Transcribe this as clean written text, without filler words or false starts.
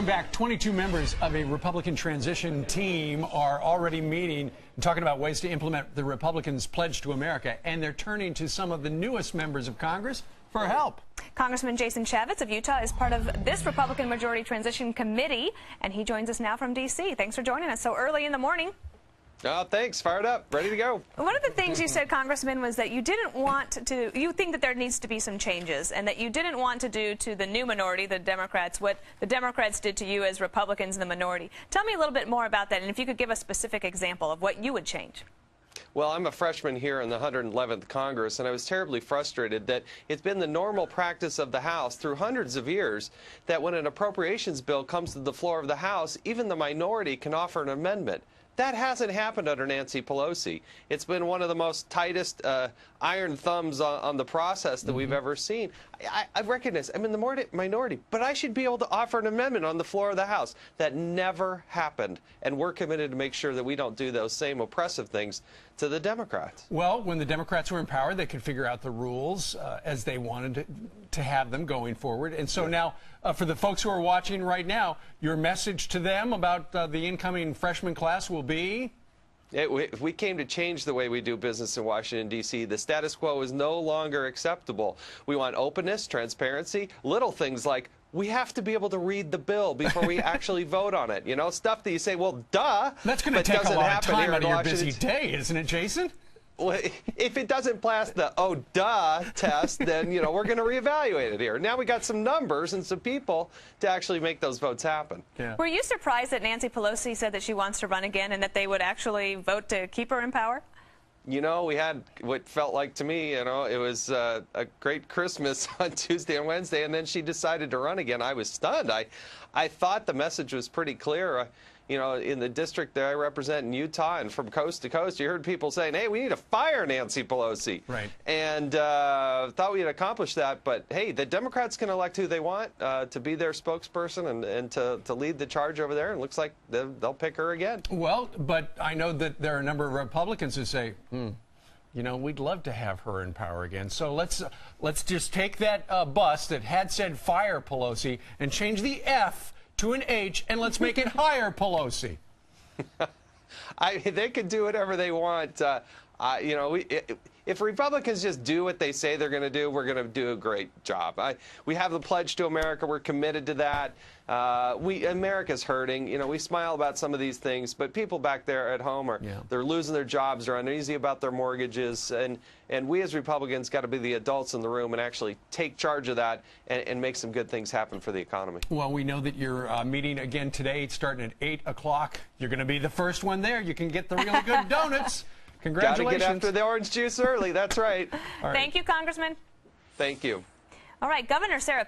Back, 22 members of a Republican transition team are already meeting and talking about ways to implement the Republicans' pledge to America, and they're turning to some of the newest members of Congress for help. Congressman Jason Chavez of Utah is part of this Republican majority transition committee, and he joins us now from D.C. Thanks for joining us so early in the morning. Oh, thanks. Fired up. Ready to go. One of the things you said, Congressman, was that you didn't want to, you think that there needs to be some changes, and that you didn't want to do to the new minority, the Democrats, what the Democrats did to you as Republicans in the minority. Tell me a little bit more about that, and if you could give a specific example of what you would change. Well, I'm a freshman here in the 111th Congress, and I was terribly frustrated that it's been the normal practice of the House through hundreds of years that when an appropriations bill comes to the floor of the House, even the minority can offer an amendment. That hasn't happened under Nancy Pelosi. It's been one of the most tightest iron thumbs on the process that we've ever seen. I recognize I'm in the minority, but I should be able to offer an amendment on the floor of the House. That never happened, and we're committed to make sure that we don't do those same oppressive things to the Democrats. Well, when the Democrats were in power, they could figure out the rules as they wanted to have them going forward. And so now, for the folks who are watching right now, your message to them about the incoming freshman class will be? If we came to change the way we do business in Washington, D.C., the status quo is no longer acceptable. We want openness, transparency, little things like we have to be able to read the bill before we actually vote on it. You know, stuff that you say, well, duh. That's going to take a lot of time out of your busy day, isn't it, Jason? Well, if it doesn't pass the oh duh test, then you know we're going to reevaluate it here. Now we got some numbers and some people to actually make those votes happen. Yeah. Were you surprised that Nancy Pelosi said that she wants to run again and that they would actually vote to keep her in power? You know, we had what felt like to me, you know, it was a great Christmas on Tuesday and Wednesday, and then she decided to run again. I was stunned. I thought the message was pretty clear. You know, in the district that I represent in Utah and from coast to coast, you heard people saying, hey, we need to fire Nancy Pelosi. Right. And thought we had accomplished that. But, hey, the Democrats can elect who they want to be their spokesperson and to lead the charge over there. And it looks like they'll pick her again. Well, but I know that there are a number of Republicans who say, you know, we'd love to have her in power again. So let's just take that bus that had said fire Pelosi and change the F to an H, and let's make it higher Pelosi. They can do whatever they want. You know, if Republicans just do what they say they're going to do, we're going to do a great job. We have the pledge to America. We're committed to that. America's hurting. You know, we smile about some of these things, but people back there at home they're losing their jobs, they're uneasy about their mortgages, and we as Republicans got to be the adults in the room and actually take charge of that and make some good things happen for the economy. Well, we know that you're meeting again today, starting at 8 o'clock. You're going to be the first one there. You can get the really good donuts. Congratulations. Got to get after the orange juice early. That's right. Thank you, Congressman. Thank you. All right, Governor Sarah